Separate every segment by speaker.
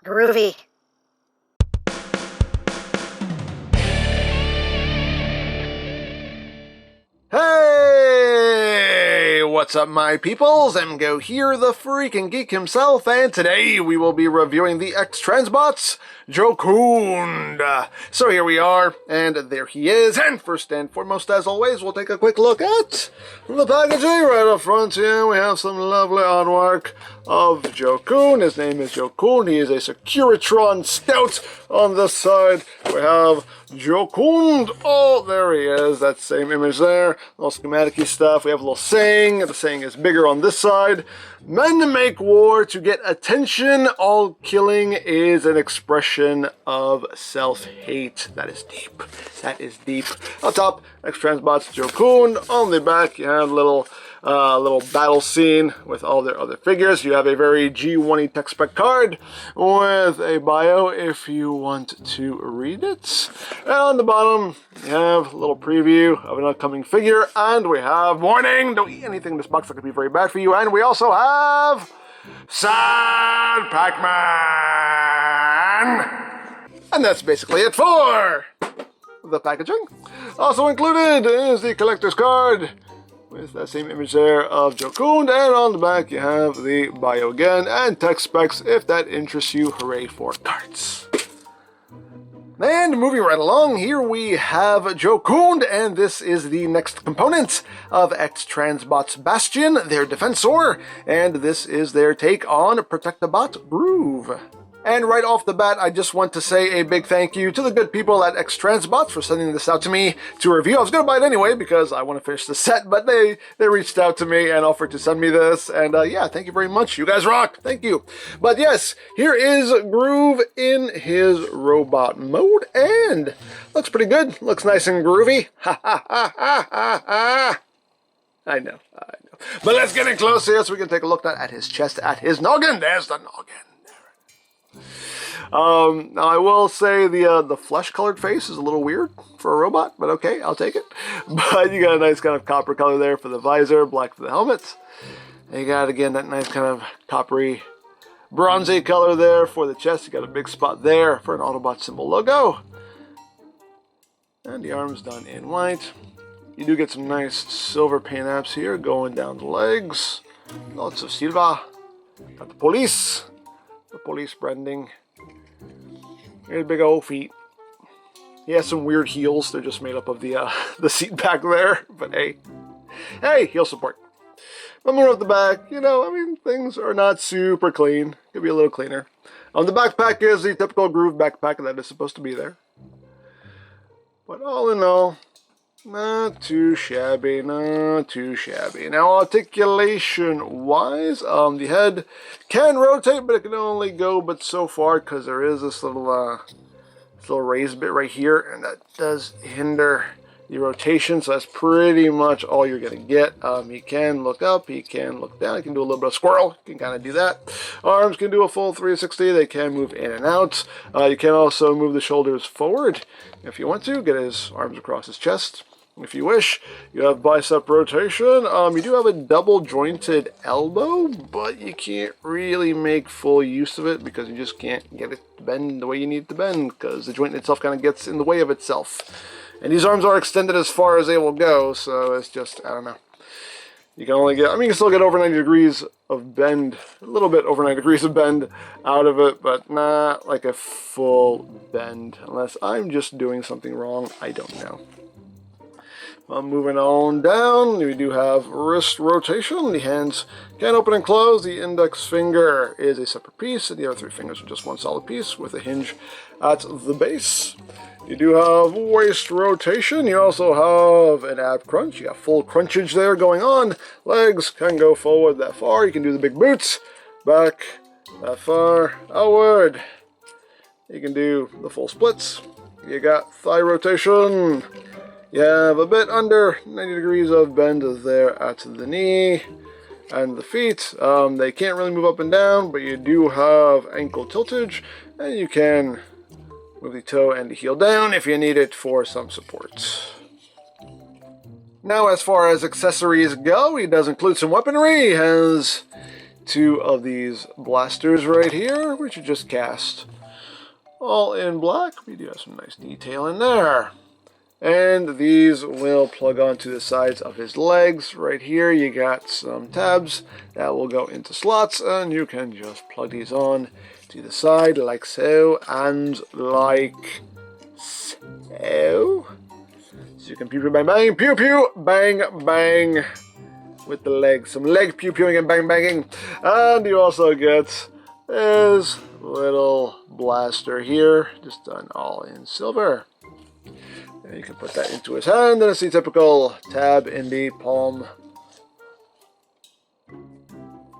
Speaker 1: Groovy.
Speaker 2: Hey! What's up, my peoples? EmGo here, the freaking geek himself, and today we will be reviewing the X-Transbots, JOCUND. So here we are, and there he is, and first and foremost, as always, we'll take a quick look at the packaging. Right up front here, we have some lovely artwork of JOCUND. His name is JOCUND. He is a Securitron scout. On this side, we have JOCUND. Oh, there he is. That same image there. A little schematic-y stuff. We have a little saying. The saying is bigger on this side. Men make war to get attention. All killing is an expression of self-hate. That is deep. That is deep. On top, X-Transbots JOCUND. On the back, you have a little battle scene with all their other figures. You have a very G1-y tech spec card with a bio if you want to read it. And on the bottom, you have a little preview of an upcoming figure, and we have warning, don't eat anything in this box that could be very bad for you, and we also have Sad Pac-Man! And that's basically it for the packaging. Also included is the collector's card with that same image there of JOCUND, and on the back you have the bio again and tech specs if that interests you. Hooray for cards. And moving right along, here we have JOCUND, and this is the next component of X-Transbots Bastion, their defensor, and this is their take on Protect-A-Bot Groove. And right off the bat, I just want to say a big thank you to the good people at X-Transbots for sending this out to me to review. I was going to buy it anyway because I want to finish the set, but they reached out to me and offered to send me this. And yeah, thank you very much. You guys rock. Thank you. But yes, here is Groove in his robot mode, and looks pretty good. Looks nice and groovy. Ha ha ha ha ha ha. I know. But let's get in close here so we can take a look at his chest, at his noggin. There's the noggin. Now I will say the flesh-colored face is a little weird for a robot, but okay, I'll take it. But you got a nice kind of copper color there for the visor, black for the helmet. And you got, again, that nice kind of coppery, bronzy color there for the chest. You got a big spot there for an Autobot symbol logo. And the arms done in white. You do get some nice silver paint apps here going down the legs. Lots of silver. Got the police branding. Here's big old feet. He has some weird heels. They're just made up of the seat back there. But hey, heel support. But moving up the back, you know, I mean, things are not super clean. Could be a little cleaner. On the backpack is the typical Groove backpack that is supposed to be there. But all in all, not too shabby, not too shabby. Now, articulation-wise, the head can rotate, but it can only go but so far because there is this little raised bit right here, and that does hinder the rotation, so that's pretty much all you're going to get. He can look up, he can look down, he can do a little bit of squirrel, you can kind of do that. Arms can do a full 360, they can move in and out. You can also move the shoulders forward if you want to, get his arms across his chest. If you wish. You have bicep rotation. You do have a double jointed elbow, but you can't really make full use of it because you just can't get it to bend the way you need it to bend because the joint itself kind of gets in the way of itself. And these arms are extended as far as they will go, so it's just, I don't know. You can only get, I mean, you can still get over 90 degrees of bend, a little bit over 90 degrees of bend out of it, but not like a full bend, unless I'm just doing something wrong. I don't know. Moving on down, we do have wrist rotation. The hands can open and close. The index finger is a separate piece, and the other three fingers are just one solid piece with a hinge at the base. You do have waist rotation. You also have an ab crunch. You got full crunchage there going on. Legs can go forward that far. You can do the big boots. Back that far. Outward. You can do the full splits. You got thigh rotation. You have a bit under 90 degrees of bend there at the knee and the feet. They can't really move up and down, but you do have ankle tiltage, and you can move the toe and the heel down if you need it for some support. Now, as far as accessories go, he does include some weaponry. He has 2 of these blasters right here, which are just cast all in black. We do have some nice detail in there. And these will plug onto the sides of his legs. Right here you got some tabs that will go into slots, and you can just plug these on to the side like so and like so. So you can pew pew bang bang, pew pew bang bang with the legs. Some leg pew pewing and bang banging. And you also get this little blaster here, just done all in silver. And you can put that into his hand, and it's the typical tab in the palm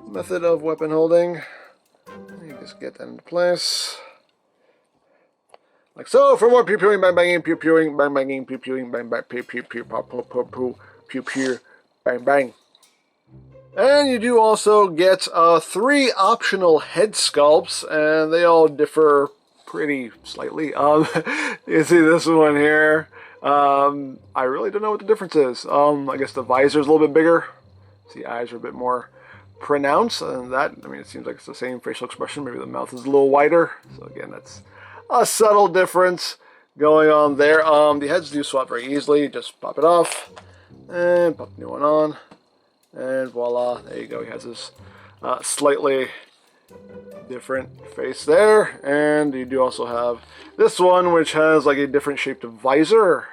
Speaker 2: method of weapon holding. You just get that into place. Like so. For more pew pewing, bang banging, pew pewing, bang banging, pew pewing, bang bang, pew pew pew, pop pop pop pew pew, bang bang. And you do also get 3 optional head sculpts, and they all differ pretty slightly. You see this one here. I really don't know what the difference is. I guess the visor is a little bit bigger. The eyes are a bit more pronounced, and that, I mean, it seems like it's the same facial expression. Maybe the mouth is a little wider. So again, that's a subtle difference going on there. The heads do swap very easily. Just pop it off and pop the new one on, and voila, there you go. He has this slightly different face there. And you do also have this one, which has like a different shaped visor.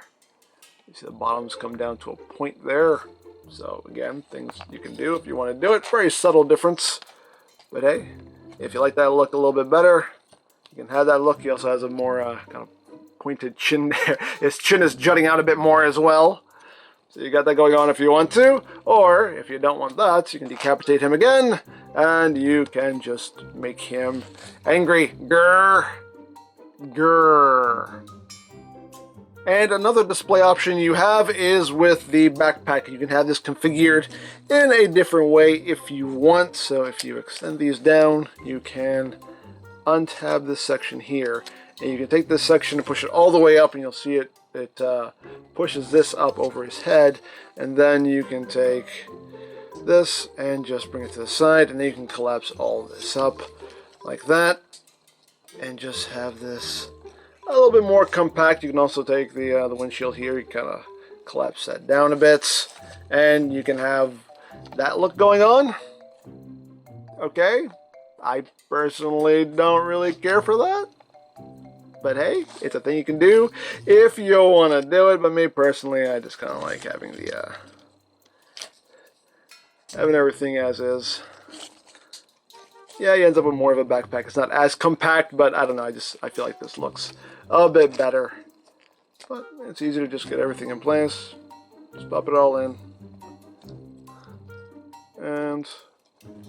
Speaker 2: You see the bottoms come down to a point there. So again, things you can do if you want to do it. Very subtle difference, but hey, if you like that look a little bit better, you can have that look. He also has a more kind of pointed chin there. His chin is jutting out a bit more as well. So you got that going on if you want to, or if you don't want that, you can decapitate him again, and you can just make him angry. Grrr. Grrr. And another display option you have is with the backpack. You can have this configured in a different way if you want. So if you extend these down, you can untab this section here, and you can take this section and push it all the way up, and you'll see it pushes this up over his head. And then you can take this and just bring it to the side, and then you can collapse all this up like that and just have this a little bit more compact. You can also take the windshield here, you kind of collapse that down a bit, and you can have that look going on. Okay, I personally don't really care for that, but hey, it's a thing you can do if you want to do it. But me personally, I just kind of like having the having everything as is. Yeah, he ends up with more of a backpack. It's not as compact, but I don't know. I feel like this looks a bit better. But it's easy to just get everything in place. Just pop it all in, and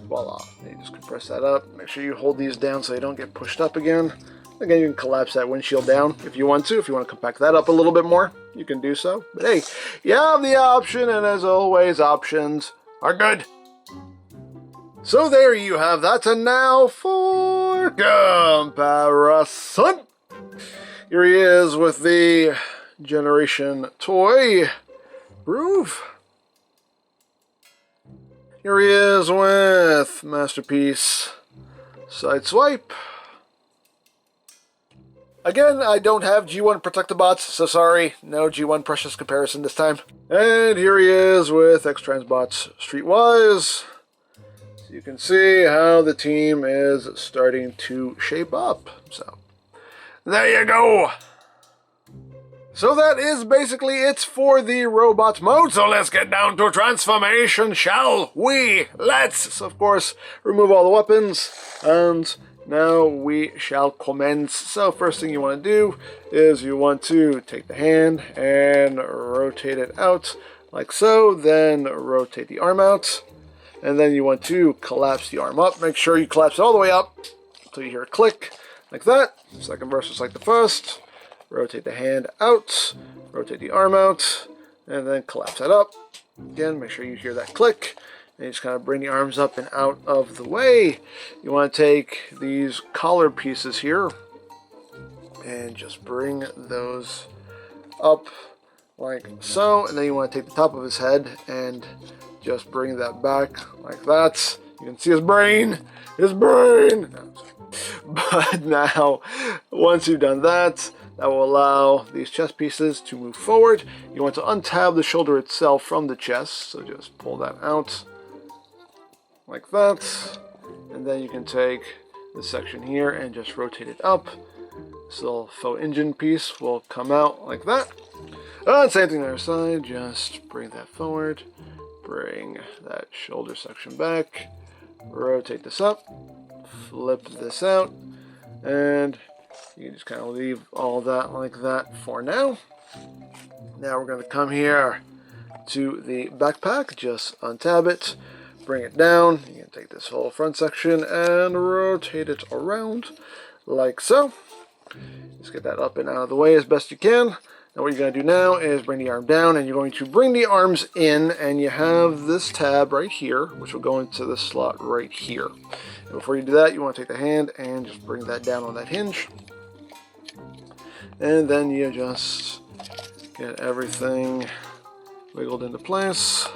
Speaker 2: voila. You just compress that up. Make sure you hold these down so they don't get pushed up again. Again, you can collapse that windshield down if you want to. If you want to compact that up a little bit more, you can do so. But hey, you have the option, and as always, options are good. So there you have that, and now for comparison. Here he is with the Generation Toy Groove. Here he is with Masterpiece Sideswipe. Again, I don't have G1 Protectobots, so sorry, no G1 Precious comparison this time. And here he is with X-Transbots Streetwise. So you can see how the team is starting to shape up. So, there you go! So that is basically it for the robot mode, so let's get down to transformation, shall we? Let's, of course, remove all the weapons, and now we shall commence. So first thing you want to do is you want to take the hand and rotate it out like so, then rotate the arm out, and then you want to collapse the arm up. Make sure you collapse it all the way up until you hear a click like that. Second verse is like the first. Rotate the hand out, rotate the arm out, and then collapse that up. Again, make sure you hear that click. And you just kind of bring the arms up and out of the way. You want to take these collar pieces here and just bring those up like so. And then you want to take the top of his head and just bring that back like that. You can see his brain. His brain! No, but now, once you've done that, that will allow these chest pieces to move forward. You want to untab the shoulder itself from the chest, so just pull that out like that. And then you can take this section here and just rotate it up. This little faux engine piece will come out like that. And same thing on the other side, just bring that forward, bring that shoulder section back, rotate this up, flip this out, and you can just kind of leave all that like that for now. Now we're going to come here to the backpack, just untab it, bring it down. You can take this whole front section and rotate it around like so. Just get that up and out of the way as best you can. Now what you're going to do now is bring the arm down, and you're going to bring the arms in, and you have this tab right here, which will go into the slot right here. And before you do that, you want to take the hand and just bring that down on that hinge. And then you just get everything wiggled into place.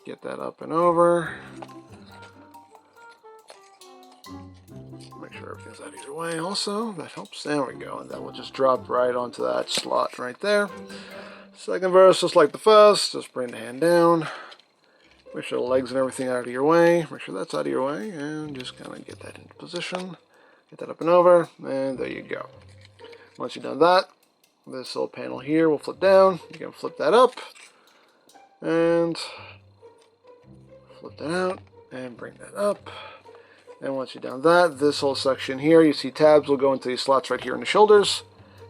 Speaker 2: Get that up and over. Make sure everything's out of your way also. That helps. There we go. And that will just drop right onto that slot right there. Second verse, just like the first, just bring the hand down. Make sure the legs and everything out of your way. Make sure that's out of your way. And just kind of get that into position. Get that up and over. And there you go. Once you've done that, this little panel here will flip down. You can flip that up. And flip that out. And bring that up. And once you've done that, this whole section here, you see tabs will go into these slots right here in the shoulders.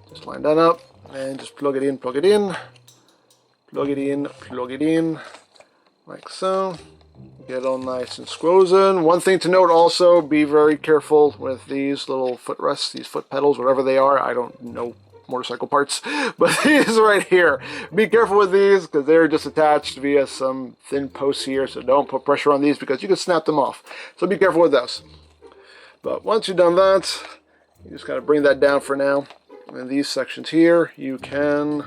Speaker 2: Just line that up and just plug it in, plug it in, plug it in, plug it in, like so. Get it all nice and squozen. One thing to note also, be very careful with these little footrests, these foot pedals, whatever they are. I don't know motorcycle parts, but these right here. Be careful with these because they're just attached via some thin posts here, so don't put pressure on these because you can snap them off. So be careful with those. But once you've done that, you just got to bring that down for now. And these sections here, you can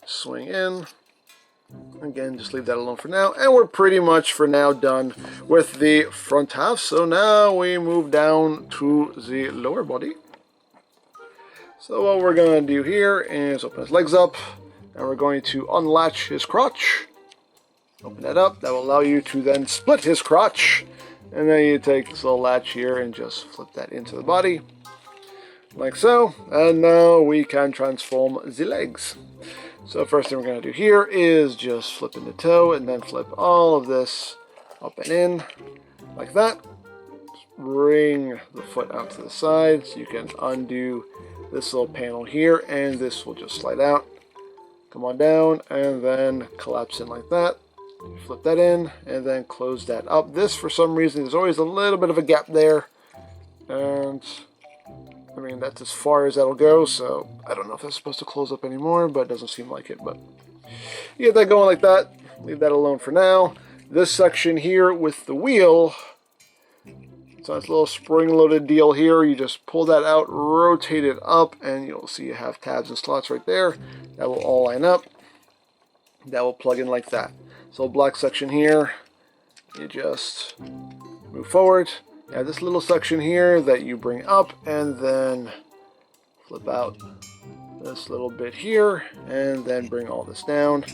Speaker 2: swing in. Again, just leave that alone for now. And we're pretty much for now done with the front half. So now we move down to the lower body. So what we're going to do here is open his legs up, and we're going to unlatch his crotch. Open that up. That will allow you to then split his crotch. And then you take this little latch here and just flip that into the body. Like so. And now we can transform the legs. So first thing we're going to do here is just flip in the toe and then flip all of this up and in like that. Just bring the foot out to the side so you can undo this little panel here, and this will just slide out, come on down, and then collapse in like that. Flip that in, and then close that up. This, for some reason, there's always a little bit of a gap there, and I mean, that's as far as that'll go, so I don't know if that's supposed to close up anymore, but it doesn't seem like it. But you get that going like that. Leave that alone for now. This section here with the wheel, so it's a little spring-loaded deal here. You just pull that out, rotate it up, and you'll see you have tabs and slots right there. That will all line up. That will plug in like that. So black section here, you just move forward. You have this little section here that you bring up, and then flip out this little bit here, and then bring all this down.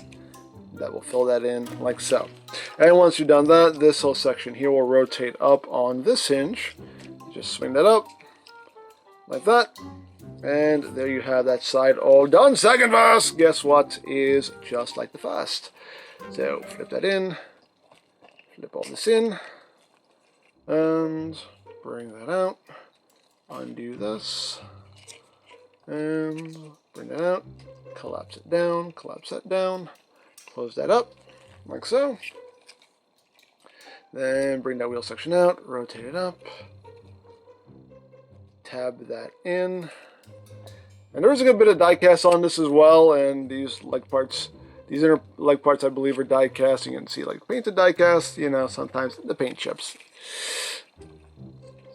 Speaker 2: That will fill that in like so. And once you've done that, this whole section here will rotate up on this hinge. Just swing that up like that. And there you have that side all done. Second verse, guess what, is just like the first. So flip that in, flip all this in, and bring that out. Undo this, and bring that out. Collapse it down, collapse that down. Close that up, like so. Then bring that wheel section out, rotate it up, tab that in. And there is a good bit of die cast on this as well, and these leg parts, these inner leg parts I believe are die cast. You can see like painted die cast, you know, sometimes the paint chips.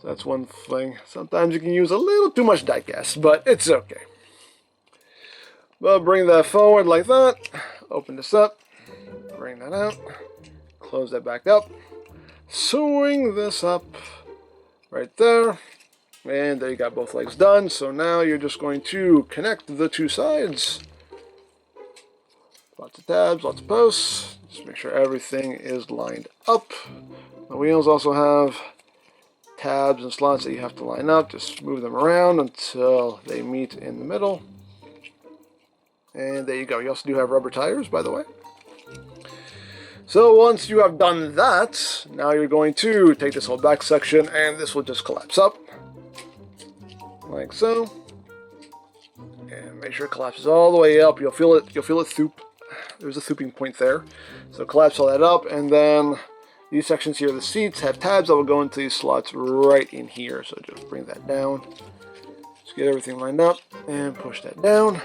Speaker 2: So that's one thing. Sometimes you can use a little too much die cast, but it's okay. Well, bring that forward like that. Open this up, bring that out, close that back up. sewing this up right there. And there you got both legs done. So now you're just going to connect the two sides. Lots of tabs, lots of posts. Just make sure everything is lined up. The wheels also have tabs and slots that you have to line up. Just move them around until they meet in the middle. And there you go. You also do have rubber tires, by the way. So once you have done that, now you're going to take this whole back section and this will just collapse up. Like so. And make sure it collapses all the way up. You'll feel it thoop. There's a thooping point there. So collapse all that up, and then these sections here, the seats, have tabs that will go into these slots right in here. So just bring that down. Just get everything lined up and push that down.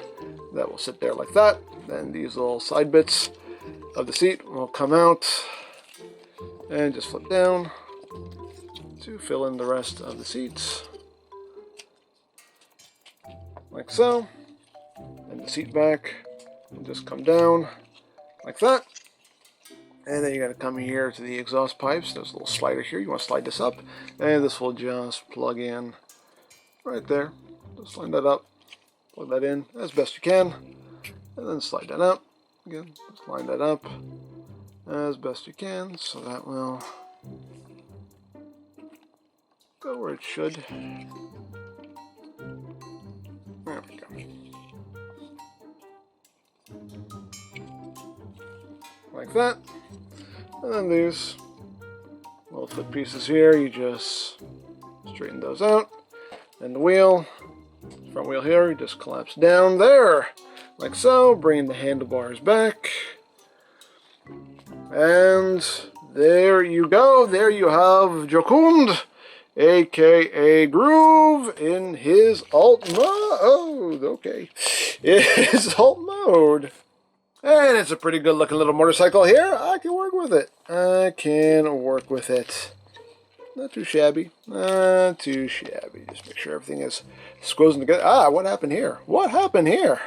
Speaker 2: That will sit there like that. Then these little side bits of the seat will come out and just flip down to fill in the rest of the seats. Like so. And the seat back will just come down like that. And then you're going to come here to the exhaust pipes. There's a little slider here. You want to slide this up. And this will just plug in right there. Just line that up. Plug that in as best you can. And then slide that up. Again, just line that up as best you can. So that will go where it should. There we go. Like that. And then these little foot pieces here, you just straighten those out. And the wheel, front wheel here, you just collapse down there. Like so, bringing the handlebars back. And there you go. There you have JOCUND, aka Groove, in his alt mode. Okay. His alt mode. And it's a pretty good looking little motorcycle here. I can work with it. I can work with it. Not too shabby. Not too shabby. Just make sure everything is squozen together. Ah, what happened here? What happened here?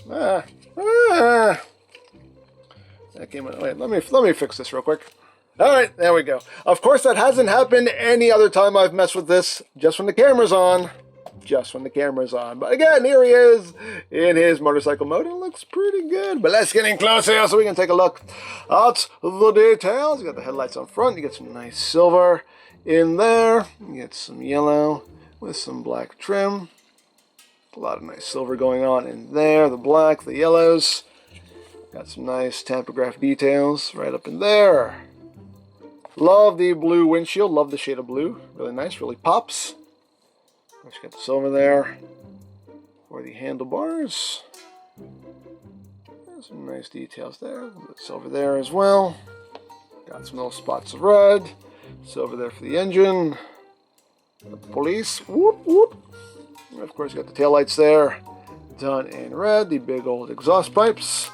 Speaker 2: That came in. Wait, let me fix this real quick. Alright, there we go. Of course, that hasn't happened any other time I've messed with this, just when the camera's on. Just when the camera's on. But again, here he is in his motorcycle mode. It looks pretty good. But let's get in closer so we can take a look at the details. You got the headlights on front. You get some nice silver in there. You get some yellow with some black trim. A lot of nice silver going on in there. The black, the yellows. Got some nice tampograph details right up in there. Love the blue windshield. Love the shade of blue. Really nice. Really pops. You got the silver there for the handlebars. There's some nice details there. A little bit silver there as well. Got some little spots of red. Silver there for the engine. The police. Whoop, whoop. And of course, you got the taillights there. Done in red. The big old exhaust pipes.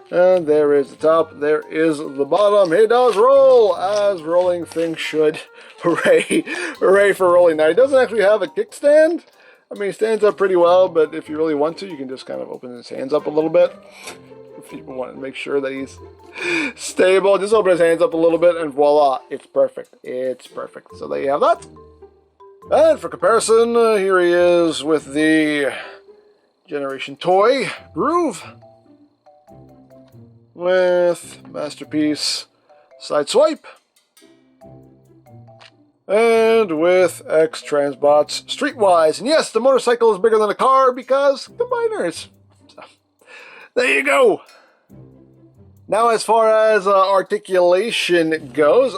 Speaker 2: And there is the top. There is the bottom. He does roll, as rolling things should. Hooray. Hooray for rolling. Now, he doesn't actually have a kickstand. I mean, he stands up pretty well, but if you really want to, you can just kind of open his hands up a little bit. If you want to make sure that he's stable, just open his hands up a little bit, and voila, it's perfect. It's perfect. So there you have that. And for comparison, here he is with the Generation Toy Groove with Masterpiece Side Swipe. And with X-Transbots Streetwise. And yes, the motorcycle is bigger than a car because combiners. So, there you go. Now, as far as articulation goes,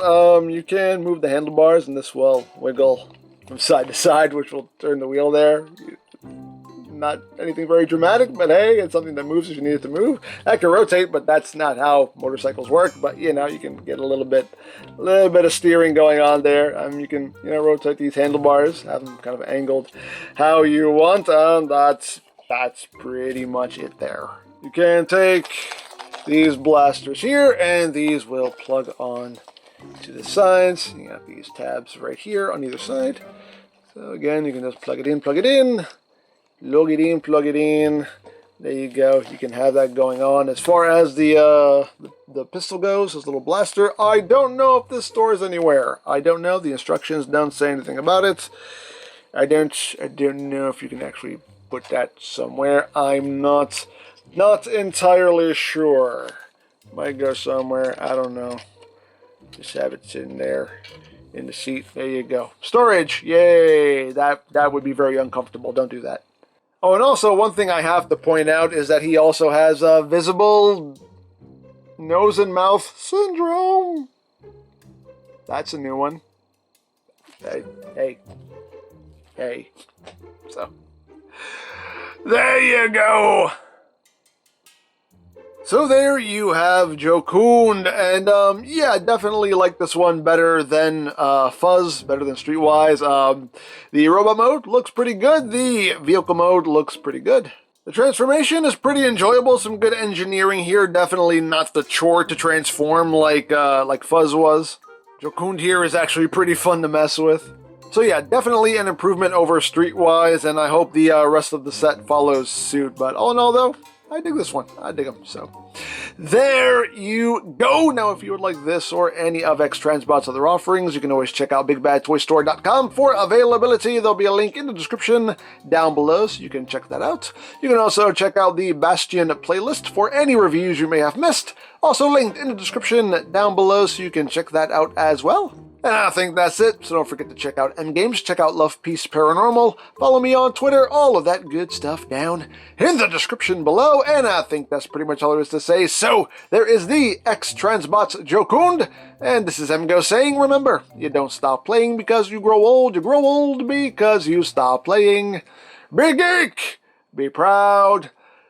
Speaker 2: you can move the handlebars and this will wiggle from side to side, which will turn the wheel there. Not anything very dramatic, but hey, it's something that moves if you need it to move. That can rotate, but that's not how motorcycles work. But you know, you can get a little bit of steering going on there. You can rotate these handlebars, have them kind of angled how you want. That's pretty much it there. You can take these blasters here, and these will plug on to the sides. You got these tabs right here on either side. So again, you can just plug it in. Plug it in, There you go. You can have that going on. As far as the pistol goes, this little blaster, I don't know if this stores anywhere. I don't know. The instructions don't say anything about it. I don't know if you can actually put that somewhere. I'm not entirely sure. Might go somewhere. I don't know. Just have it sitting there in the seat. There you go. Storage. Yay. That would be very uncomfortable. Don't do that. Oh, and also one thing I have to point out is that he also has visible nose and mouth syndrome. That's a new one. Hey. So, there you go. So there you have JOCUND, and yeah, definitely like this one better than Fuzz, better than Streetwise. The robot mode looks pretty good. The vehicle mode looks pretty good. The transformation is pretty enjoyable. Some good engineering here. Definitely not the chore to transform like Fuzz was. JOCUND here is actually pretty fun to mess with. So yeah, definitely an improvement over Streetwise, and I hope the rest of the set follows suit. But all in all, though, I dig this one. I dig them. So there you go. Now, if you would like this or any of X-Transbots' other offerings, you can always check out BigBadToyStore.com for availability. There'll be a link in the description down below, so you can check that out. You can also check out the Bastion playlist for any reviews you may have missed. Also linked in the description down below, so you can check that out as well. And I think that's it, so don't forget to check out EmGo's, check out Love, Peace, Paranormal, follow me on Twitter, all of that good stuff down in the description below, and I think that's pretty much all there is to say. So, there is the X-Transbots JOCUND, and this is EmGo saying, remember, you don't stop playing because you grow old because you stop playing. Be geek, be proud,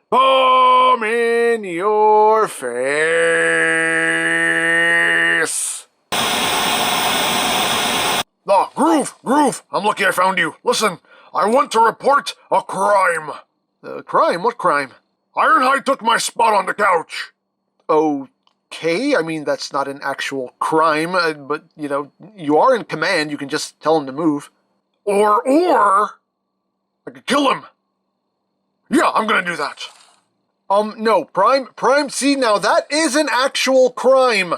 Speaker 2: bomb in your face. Ah, Groove! I'm lucky I found you. Listen, I want to report a crime. Crime? What crime? Ironhide took my spot on the couch. Okay, I mean, that's not an actual crime, but, you know, you are in command. You can just tell him to move. Or, I could kill him. Yeah, I'm gonna do that. No, Prime, see, now that is an actual crime.